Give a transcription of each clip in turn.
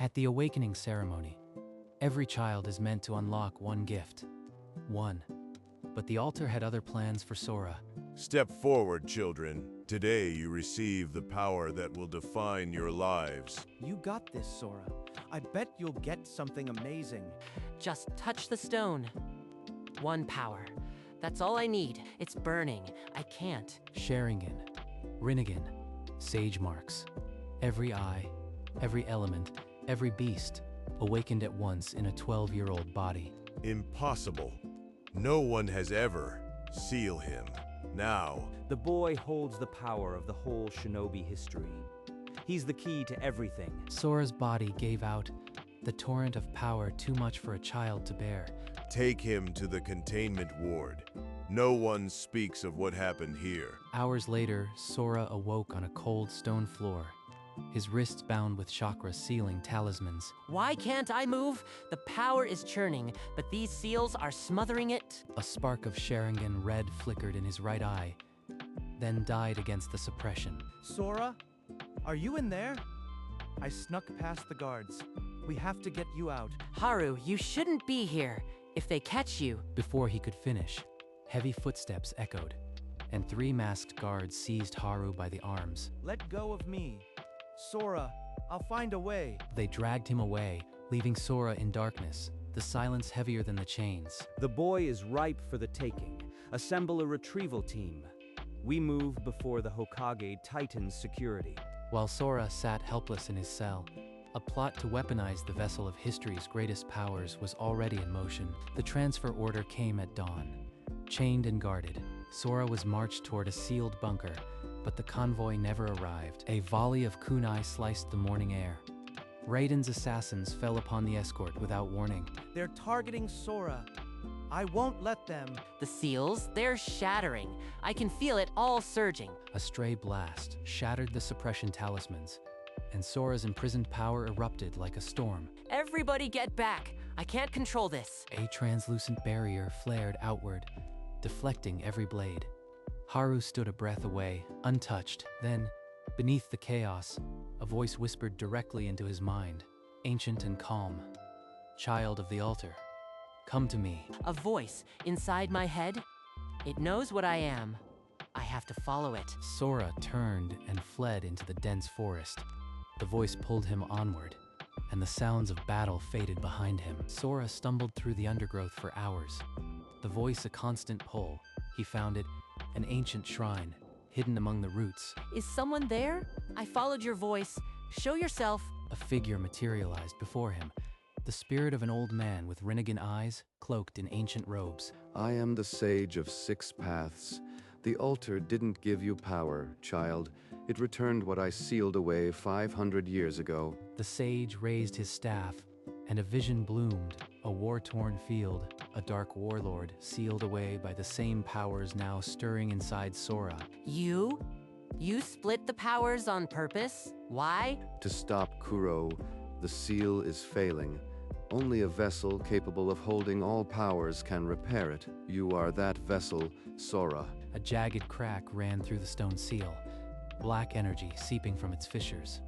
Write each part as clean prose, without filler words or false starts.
At the awakening ceremony, every child is meant to unlock one gift. One. But the altar had other plans for Sora. Step forward, children. Today you receive the power that will define your lives. You got this, Sora. I bet you'll get something amazing. Just touch the stone. One power. That's all I need. It's burning. I can't. Sharingan, Rinnegan, Sage Marks. Every eye, every element, every beast, awakened at once in a 12-year-old body. Impossible. No one has ever. Seal him. Now. The boy holds the power of the whole shinobi history. He's the key to everything. Sora's body gave out, the torrent of power too much for a child to bear. Take him to the containment ward. No one speaks of what happened here. Hours later, Sora awoke on a cold stone floor, his wrists bound with chakra sealing talismans. Why can't I move? The power is churning, but these seals are smothering it. A spark of Sharingan red flickered in his right eye, then died against the suppression. Sora, are you in there? I snuck past the guards. We have to get you out. Haru, you shouldn't be here. If they catch you... Before he could finish, heavy footsteps echoed, and 3 masked guards seized Haru by the arms. Let go of me. Sora, I'll find a way. They dragged him away, leaving Sora in darkness, the silence heavier than the chains. The boy is ripe for the taking. Assemble a retrieval team. We move before the Hokage tightens security. While Sora sat helpless in his cell, a plot to weaponize the vessel of history's greatest powers was already in motion. The transfer order came at dawn. Chained and guarded, Sora was marched toward a sealed bunker, but the convoy never arrived. A volley of kunai sliced the morning air. Raiden's assassins fell upon the escort without warning. They're targeting Sora. I won't let them. The seals, they're shattering. I can feel it all surging. A stray blast shattered the suppression talismans, and Sora's imprisoned power erupted like a storm. Everybody get back. I can't control this. A translucent barrier flared outward, deflecting every blade. Haru stood a breath away, untouched. Then, beneath the chaos, a voice whispered directly into his mind, ancient and calm. Child of the altar, come to me. A voice inside my head. It knows what I am. I have to follow it. Sora turned and fled into the dense forest. The voice pulled him onward, and the sounds of battle faded behind him. Sora stumbled through the undergrowth for hours. The voice a constant pull. He found it, an ancient shrine, hidden among the roots. Is someone there? I followed your voice. Show yourself. A figure materialized before him, the spirit of an old man with Rinnegan eyes, cloaked in ancient robes. I am the sage of 6 paths. The altar didn't give you power, child. It returned what I sealed away 500 years ago. The sage raised his staff, and a vision bloomed, a war-torn field, a dark warlord sealed away by the same powers now stirring inside Sora. You? You split the powers on purpose? Why? To stop Kuro, the seal is failing. Only a vessel capable of holding all powers can repair it. You are that vessel, Sora. A jagged crack ran through the stone seal, black energy seeping from its fissures.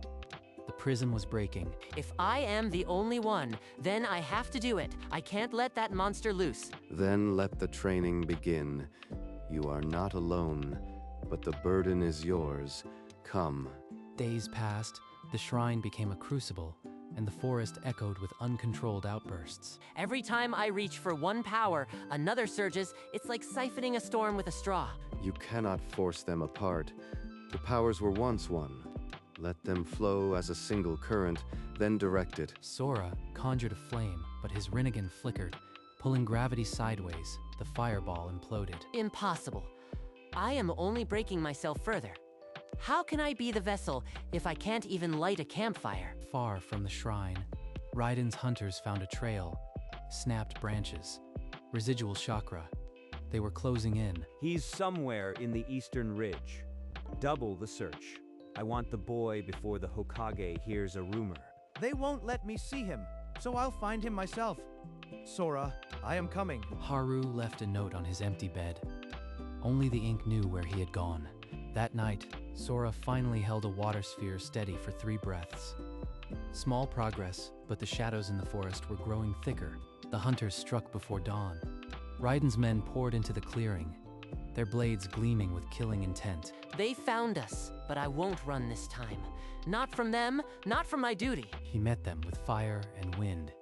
The prism was breaking. If I am the only one, then I have to do it. I can't let that monster loose. Then let the training begin. You are not alone, but the burden is yours. Come. Days passed, the shrine became a crucible, and the forest echoed with uncontrolled outbursts. Every time I reach for one power, another surges. It's like siphoning a storm with a straw. You cannot force them apart. The powers were once one. Let them flow as a single current, then direct it. Sora conjured a flame, but his Rinnegan flickered. Pulling gravity sideways, the fireball imploded. Impossible. I am only breaking myself further. How can I be the vessel if I can't even light a campfire? Far from the shrine, Raiden's hunters found a trail, snapped branches, residual chakra. They were closing in. He's somewhere in the eastern ridge. Double the search. I want the boy before the Hokage hears a rumor. They won't let me see him, so I'll find him myself. Sora, I am coming. Haru left a note on his empty bed. Only the ink knew where he had gone. That night, Sora finally held a water sphere steady for 3 breaths. Small progress, but the shadows in the forest were growing thicker. The hunters struck before dawn. Raiden's men poured into the clearing, their blades gleaming with killing intent. They found us, but I won't run this time. Not from them, not from my duty. He met them with fire and wind.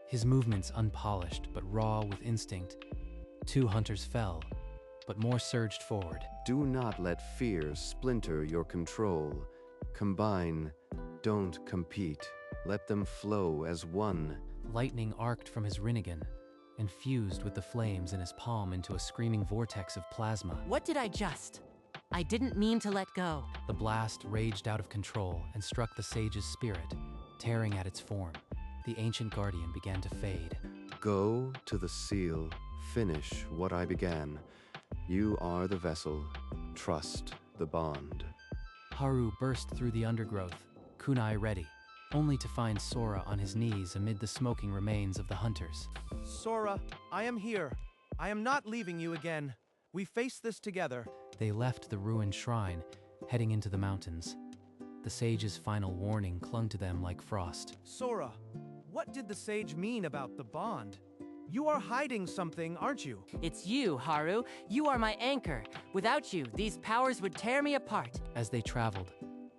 His movements unpolished, but raw with instinct. 2 hunters fell, but more surged forward. Do not let fear splinter your control. Combine, don't compete. Let them flow as one. Lightning arced from his Rinnegan and fused with the flames in his palm into a screaming vortex of plasma. What did I just? I didn't mean to let go. The blast raged out of control and struck the sage's spirit, tearing at its form. The ancient guardian began to fade. Go to the seal. Finish what I began. You are the vessel. Trust the bond. Haru burst through the undergrowth, kunai ready, only to find Sora on his knees amid the smoking remains of the hunters. Sora, I am here. I am not leaving you again. We face this together. They left the ruined shrine, heading into the mountains. The sage's final warning clung to them like frost. Sora, what did the sage mean about the bond? You are hiding something, aren't you? It's you, Haru. You are my anchor. Without you, these powers would tear me apart. As they traveled,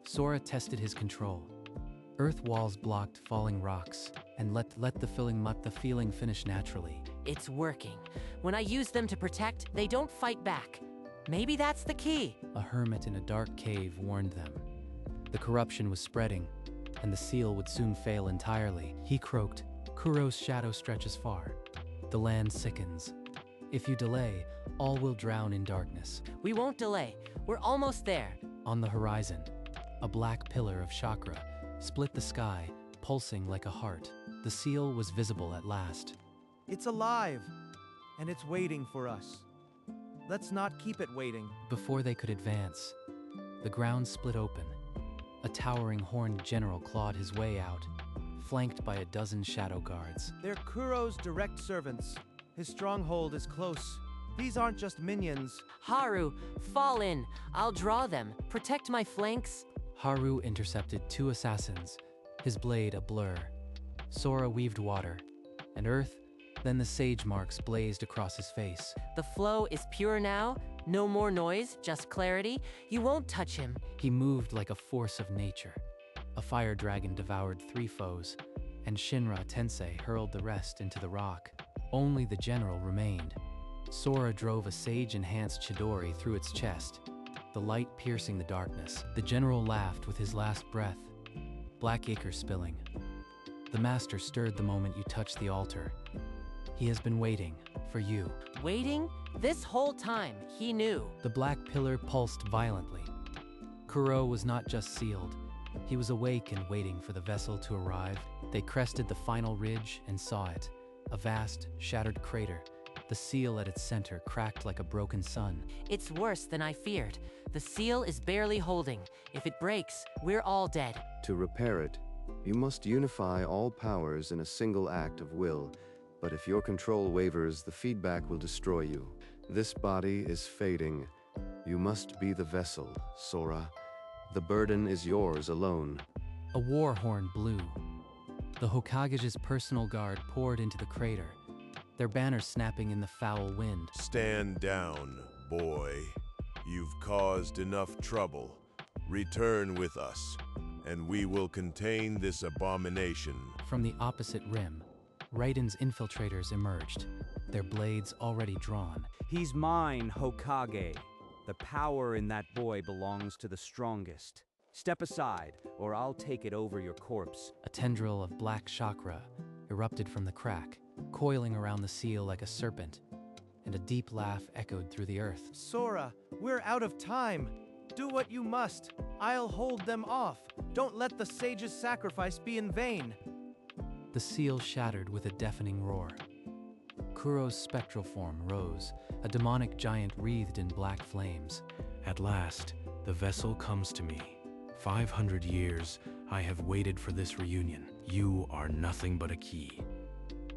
Sora tested his control. Earth walls blocked falling rocks, and let the feeling finish naturally. It's working. When I use them to protect, they don't fight back. Maybe that's the key. A hermit in a dark cave warned them. The corruption was spreading, and the seal would soon fail entirely. He croaked, Kuro's shadow stretches far. The land sickens. If you delay, all will drown in darkness. We won't delay. We're almost there. On the horizon, a black pillar of chakra split the sky, pulsing like a heart. The seal was visible at last. It's alive, and it's waiting for us. Let's not keep it waiting. Before they could advance, the ground split open. A towering horned general clawed his way out, flanked by a dozen shadow guards. They're Kuro's direct servants. His stronghold is close. These aren't just minions. Haru, fall in. I'll draw them. Protect my flanks. Haru intercepted 2 assassins, his blade a blur. Sora weaved water, and earth, then the sage marks blazed across his face. The flow is pure now. No more noise, just clarity. You won't touch him. He moved like a force of nature. A fire dragon devoured 3 foes, and Shinra Tensei hurled the rest into the rock. Only the general remained. Sora drove a sage-enhanced Chidori through its chest, the light piercing the darkness. The general laughed with his last breath, black ichor spilling. The master stirred the moment you touched the altar. He has been waiting for you. Waiting? This whole time, he knew. The black pillar pulsed violently. Kuro was not just sealed. He was awake and waiting for the vessel to arrive. They crested the final ridge and saw it, a vast, shattered crater. The seal at its center cracked like a broken sun. It's worse than I feared. The seal is barely holding. If it breaks, we're all dead. To repair it, you must unify all powers in a single act of will. But if your control wavers, the feedback will destroy you. This body is fading. You must be the vessel, Sora. The burden is yours alone. A war horn blew. The Hokage's personal guard poured into the crater, their banners snapping in the foul wind. Stand down, boy. You've caused enough trouble. Return with us, and we will contain this abomination. From the opposite rim, Raiden's infiltrators emerged, their blades already drawn. He's mine, Hokage. The power in that boy belongs to the strongest. Step aside, or I'll take it over your corpse. A tendril of black chakra erupted from the crack, coiling around the seal like a serpent, and a deep laugh echoed through the earth. Sora, we're out of time. Do what you must. I'll hold them off. Don't let the sage's sacrifice be in vain. The seal shattered with a deafening roar. Kuro's spectral form rose, a demonic giant wreathed in black flames. At last, the vessel comes to me. 500 years, I have waited for this reunion. You are nothing but a key,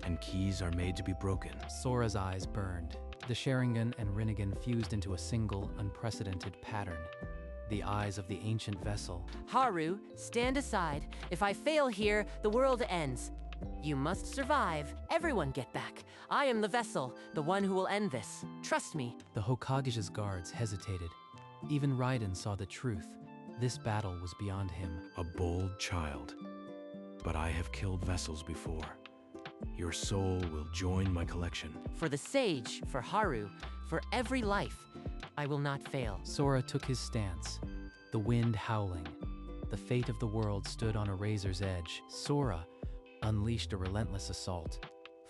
and keys are made to be broken. Sora's eyes burned. The Sharingan and Rinnegan fused into a single, unprecedented pattern. the eyes of the ancient vessel. Haru, stand aside. If I fail here, the world ends. You must survive. Everyone get back. I am the vessel, the one who will end this. Trust me. The Hokage's guards hesitated. Even Raiden saw the truth. This battle was beyond him. A bold child. But I have killed vessels before. Your soul will join my collection. For the sage, for Haru, for every life, I will not fail. Sora took his stance, the wind howling. The fate of the world stood on a razor's edge. Sora unleashed a relentless assault.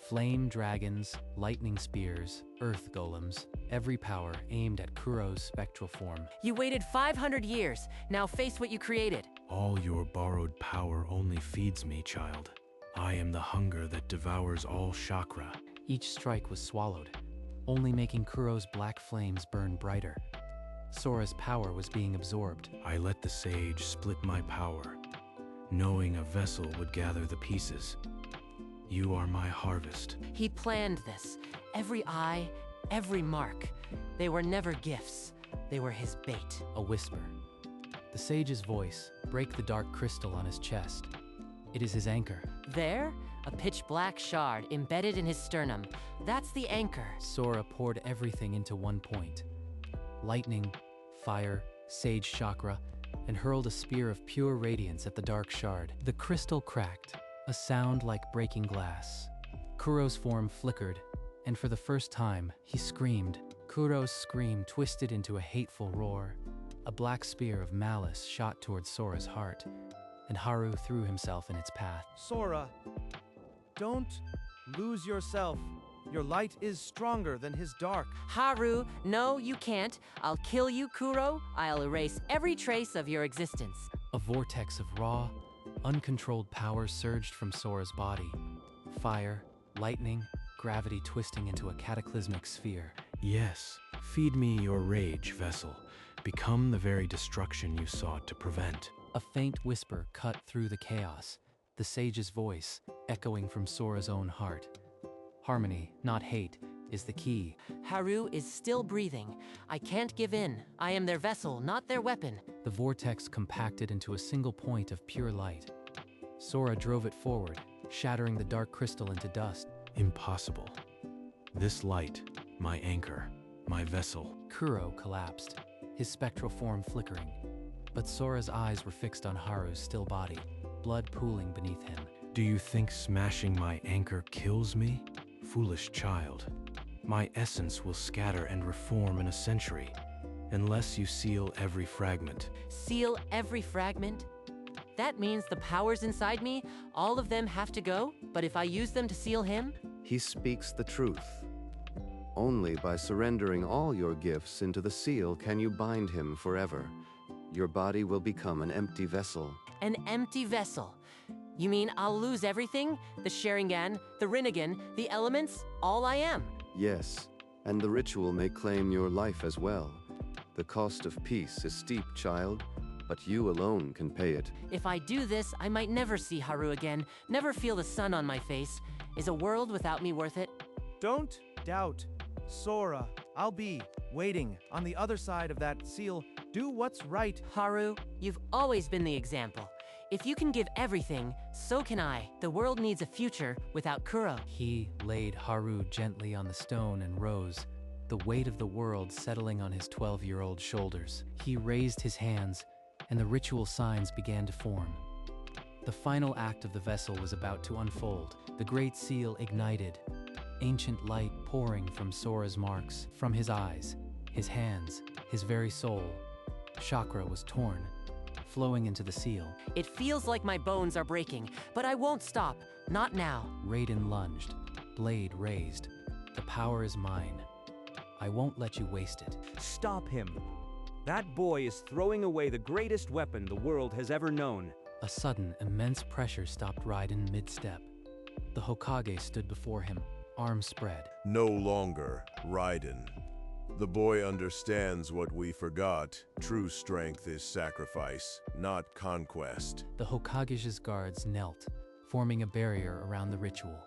Flame dragons, lightning spears, earth golems, every power aimed at Kuro's spectral form. You waited 500 years. Now face what you created. All your borrowed power only feeds me, child. I am the hunger that devours all chakra. Each strike was swallowed, only making Kuro's black flames burn brighter. Sora's power was being absorbed. I let the sage split my power, knowing a vessel would gather the pieces. You are my harvest. He planned this. Every eye, every mark. They were never gifts. They were his bait. A whisper. The sage's voice break the dark crystal on his chest. It is his anchor. There, a pitch-black shard embedded in his sternum. That's the anchor. Sora poured everything into one point. Lightning, fire, sage chakra, and hurled a spear of pure radiance at the dark shard. The crystal cracked, a sound like breaking glass. Kuro's form flickered, and for the first time, he screamed. Kuro's scream twisted into a hateful roar. A black spear of malice shot towards Sora's heart, and Haru threw himself in its path. Sora, don't lose yourself. Your light is stronger than his dark. Haru, no, you can't. I'll kill you, Kuro. I'll erase every trace of your existence. A vortex of raw, uncontrolled power surged from Sora's body. Fire, lightning, gravity twisting into a cataclysmic sphere. Yes, feed me your rage, vessel. Become the very destruction you sought to prevent. A faint whisper cut through the chaos, the sage's voice echoing from Sora's own heart. Harmony, not hate, is the key. Haru is still breathing. I can't give in. I am their vessel, not their weapon. The vortex compacted into a single point of pure light. Sora drove it forward, shattering the dark crystal into dust. Impossible. This light, my anchor, my vessel. Kuro collapsed, his spectral form flickering. But Sora's eyes were fixed on Haru's still body, blood pooling beneath him. Do you think smashing my anchor kills me? Foolish child. My essence will scatter and reform in a century, unless you seal every fragment. Seal every fragment? That means the powers inside me, all of them have to go? But if I use them to seal him? He speaks the truth. Only by surrendering all your gifts into the seal can you bind him forever. Your body will become an empty vessel. An empty vessel. You mean I'll lose everything? The Sharingan, the Rinnegan, the elements, all I am? Yes, and the ritual may claim your life as well. The cost of peace is steep, child, but you alone can pay it. If I do this, I might never see Haru again, never feel the sun on my face. Is a world without me worth it? Don't doubt. Sora, I'll be waiting on the other side of that seal. Do what's right. Haru, you've always been the example. If you can give everything, so can I. The world needs a future without Kuro. He laid Haru gently on the stone and rose, the weight of the world settling on his 12-year-old shoulders. He raised his hands, and the ritual signs began to form. The final act of the vessel was about to unfold. The great seal ignited, ancient light pouring from Sora's marks, from his eyes, his hands, his very soul. Chakra was torn, flowing into the seal. It feels like my bones are breaking, but I won't stop. Not now. Raiden lunged, blade raised. The power is mine. I won't let you waste it. Stop him. That boy is throwing away the greatest weapon the world has ever known. A sudden, immense pressure stopped Raiden mid-step. The Hokage stood before him, arms spread. No longer, Raiden. The boy understands what we forgot. True strength is sacrifice, not conquest. The Hokage's guards knelt, forming a barrier around the ritual.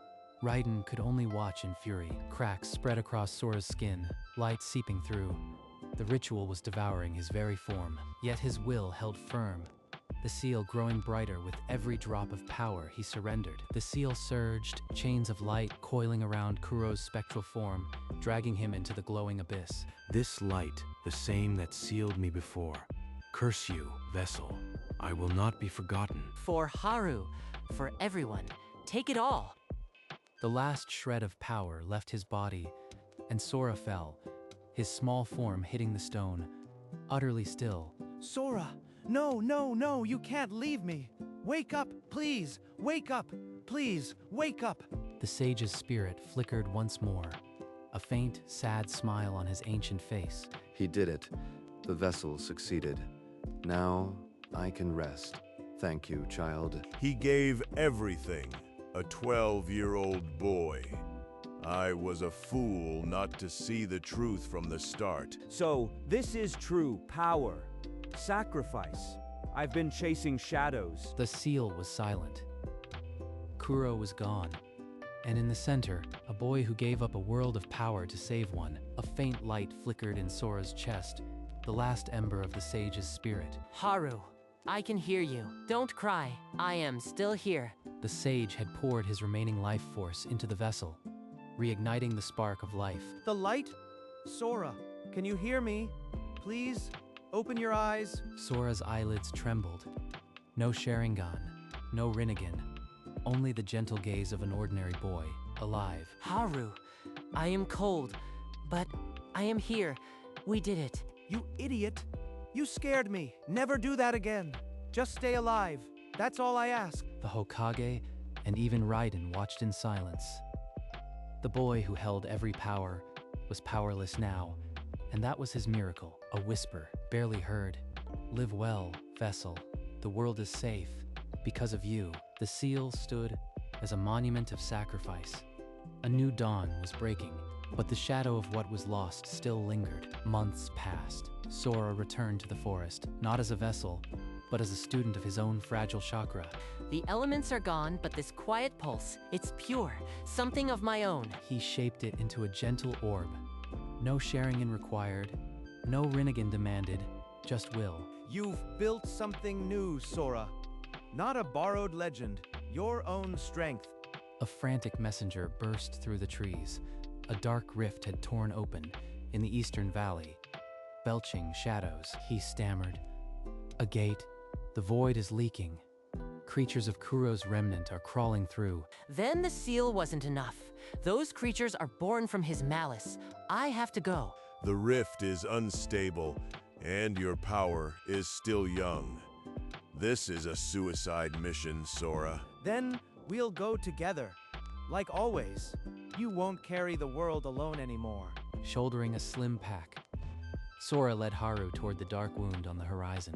Raiden could only watch in fury. Cracks spread across Sora's skin, light seeping through. The ritual was devouring his very form, yet his will held firm. The seal growing brighter with every drop of power he surrendered. The seal surged, chains of light coiling around Kuro's spectral form, dragging him into the glowing abyss. This light, the same that sealed me before. Curse you, vessel. I will not be forgotten. For Haru, for everyone, take it all. The last shred of power left his body, and Sora fell, his small form hitting the stone, utterly still. Sora! No, no, no, you can't leave me! Wake up, please! Wake up! Please, wake up! The sage's spirit flickered once more, a faint, sad smile on his ancient face. He did it. The vessel succeeded. Now I can rest. Thank you, child. He gave everything, a 12-year-old boy. I was a fool not to see the truth from the start. So, this is true power. Sacrifice. I've been chasing shadows. The seal was silent. Kuro was gone, and in the center, a boy who gave up a world of power to save one. A faint light flickered in Sora's chest, the last ember of the sage's spirit. Haru, I can hear you. Don't cry. I am still here. The sage had poured his remaining life force into the vessel, reigniting the spark of life. The light? Sora, can you hear me? Please, open your eyes. Sora's eyelids trembled. No Sharingan, no Rinnegan, only the gentle gaze of an ordinary boy, alive. Haru, I am cold, but I am here. We did it. You idiot! You scared me. Never do that again. Just stay alive. That's all I ask. The Hokage and even Raiden watched in silence. The boy who held every power was powerless now, and that was his miracle. A whisper, barely heard. Live well, vessel. The world is safe. Because of you. The seal stood as a monument of sacrifice. A new dawn was breaking, but the shadow of what was lost still lingered. Months passed. Sora returned to the forest, not as a vessel, but as a student of his own fragile chakra. The elements are gone, but this quiet pulse, it's pure, something of my own. He shaped it into a gentle orb. No Sharingan required, no Rinnegan demanded, just will. You've built something new, Sora. Not a borrowed legend, your own strength. A frantic messenger burst through the trees. A dark rift had torn open in the eastern valley, belching shadows. He stammered. A gate. The void is leaking. Creatures of Kuro's remnant are crawling through. Then the seal wasn't enough. Those creatures are born from his malice. I have to go. The rift is unstable, and your power is still young. This is a suicide mission, Sora. Then we'll go together. Like always. You won't carry the world alone anymore. Shouldering a slim pack, Sora led Haru toward the dark wound on the horizon.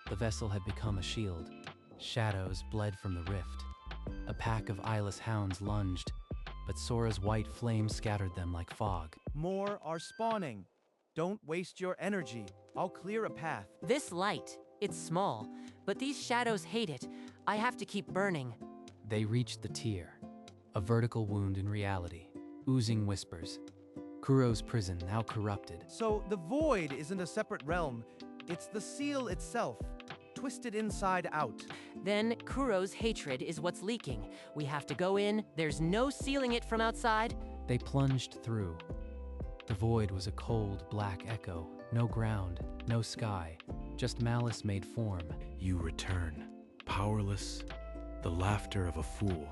The vessel had become a shield. Shadows bled from the rift. A pack of eyeless hounds lunged, but Sora's white flame scattered them like fog. More are spawning. Don't waste your energy. I'll clear a path. This light, it's small, but these shadows hate it. I have to keep burning. They reached the tier, a vertical wound in reality, oozing whispers. Kuro's prison now corrupted. So the void isn't a separate realm. It's the seal itself, twisted inside out. Then Kuro's hatred is what's leaking. We have to go in. There's no sealing it from outside. They plunged through. The void was a cold, black echo. No ground, no sky, just malice made form. You return, powerless, the laughter of a fool.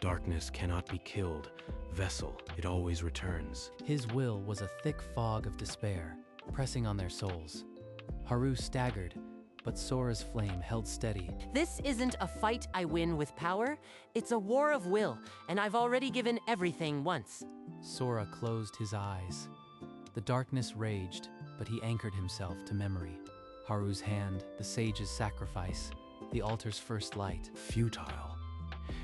Darkness cannot be killed. Vessel, it always returns. His will was a thick fog of despair, pressing on their souls. Haru staggered, but Sora's flame held steady. This isn't a fight I win with power. It's a war of will, and I've already given everything once. Sora closed his eyes. The darkness raged, but he anchored himself to memory. Haru's hand, the sage's sacrifice, the altar's first light. Futile.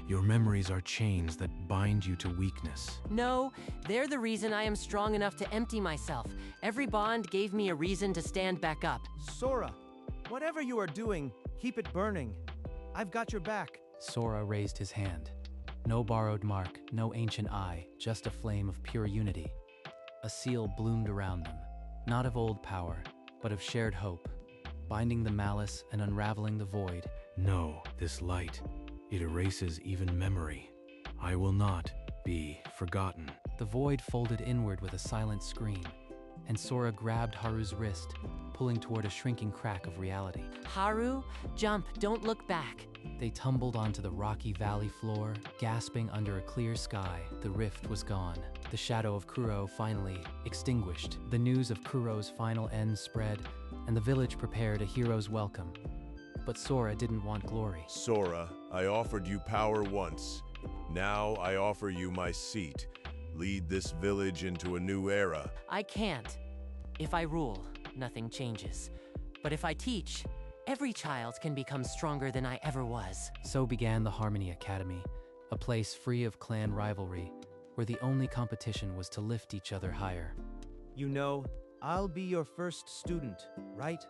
Your memories are chains that bind you to weakness. No, they're the reason I am strong enough to empty myself. Every bond gave me a reason to stand back up. Sora, whatever you are doing, keep it burning. I've got your back. Sora raised his hand. No borrowed mark, no ancient eye, just a flame of pure unity. A seal bloomed around them, not of old power, but of shared hope, binding the malice and unraveling the void. No, this light, it erases even memory. I will not be forgotten. The void folded inward with a silent scream, and Sora grabbed Haru's wrist, pulling toward a shrinking crack of reality. Haru, jump, don't look back. They tumbled onto the rocky valley floor, gasping under a clear sky. The rift was gone. The shadow of Kuro finally extinguished. The news of Kuro's final end spread, and the village prepared a hero's welcome. But Sora didn't want glory. Sora, I offered you power once. Now I offer you my seat. Lead this village into a new era. I can't. If I rule, nothing changes. But if I teach, every child can become stronger than I ever was. So began the Harmony Academy, a place free of clan rivalry, where the only competition was to lift each other higher. You know, I'll be your first student, right?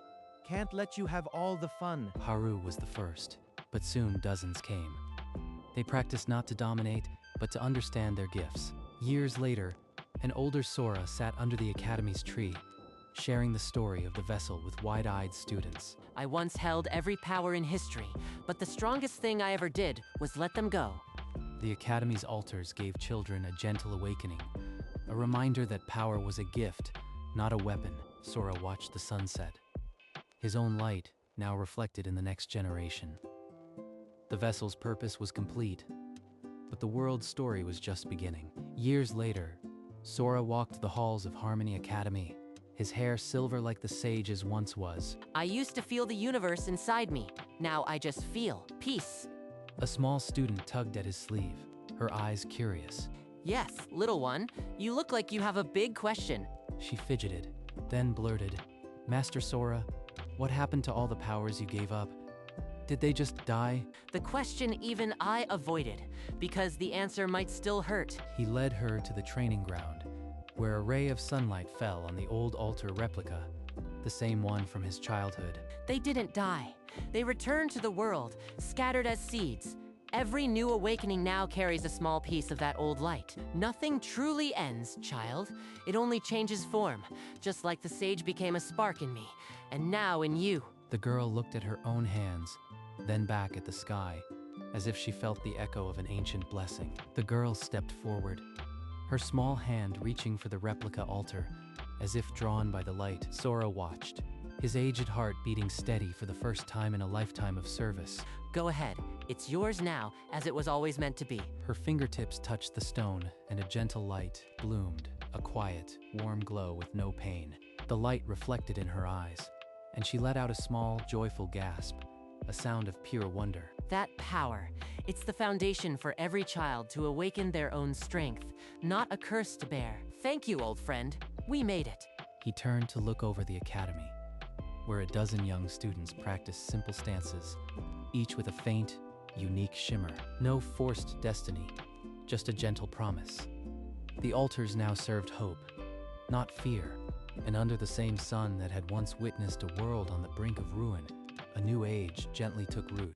Can't let you have all the fun. Haru was the first, but soon dozens came. They practiced not to dominate, but to understand their gifts. Years later, an older Sora sat under the Academy's tree, sharing the story of the vessel with wide-eyed students. I once held every power in history, but the strongest thing I ever did was let them go. The Academy's altars gave children a gentle awakening, a reminder that power was a gift, not a weapon. Sora watched the sunset, his own light now reflected in the next generation. The vessel's purpose was complete, but the world's story was just beginning. Years later, Sora walked the halls of Harmony Academy, his hair silver like the sage's once was. I used to feel the universe inside me. Now I just feel peace. A small student tugged at his sleeve, her eyes curious. Yes, little one, you look like you have a big question. She fidgeted, then blurted, "Master Sora, what happened to all the powers you gave up? Did they just die?" The question even I avoided, because the answer might still hurt. He led her to the training ground, where a ray of sunlight fell on the old altar replica, the same one from his childhood. They didn't die. They returned to the world, scattered as seeds. Every new awakening now carries a small piece of that old light. Nothing truly ends, child. It only changes form, just like the sage became a spark in me, and now in you. The girl looked at her own hands, then back at the sky, as if she felt the echo of an ancient blessing. The girl stepped forward, her small hand reaching for the replica altar, as if drawn by the light. Sora watched, his aged heart beating steady for the first time in a lifetime of service. Go ahead. It's yours now, as it was always meant to be. Her fingertips touched the stone, and a gentle light bloomed, a quiet, warm glow with no pain. The light reflected in her eyes, and she let out a small, joyful gasp, a sound of pure wonder. That power, it's the foundation for every child to awaken their own strength, not a curse to bear. Thank you, old friend. We made it. He turned to look over the academy, where a dozen young students practiced simple stances, each with a faint, unique shimmer. No forced destiny, just a gentle promise. The altars now served hope, not fear, and under the same sun that had once witnessed a world on the brink of ruin, a new age gently took root.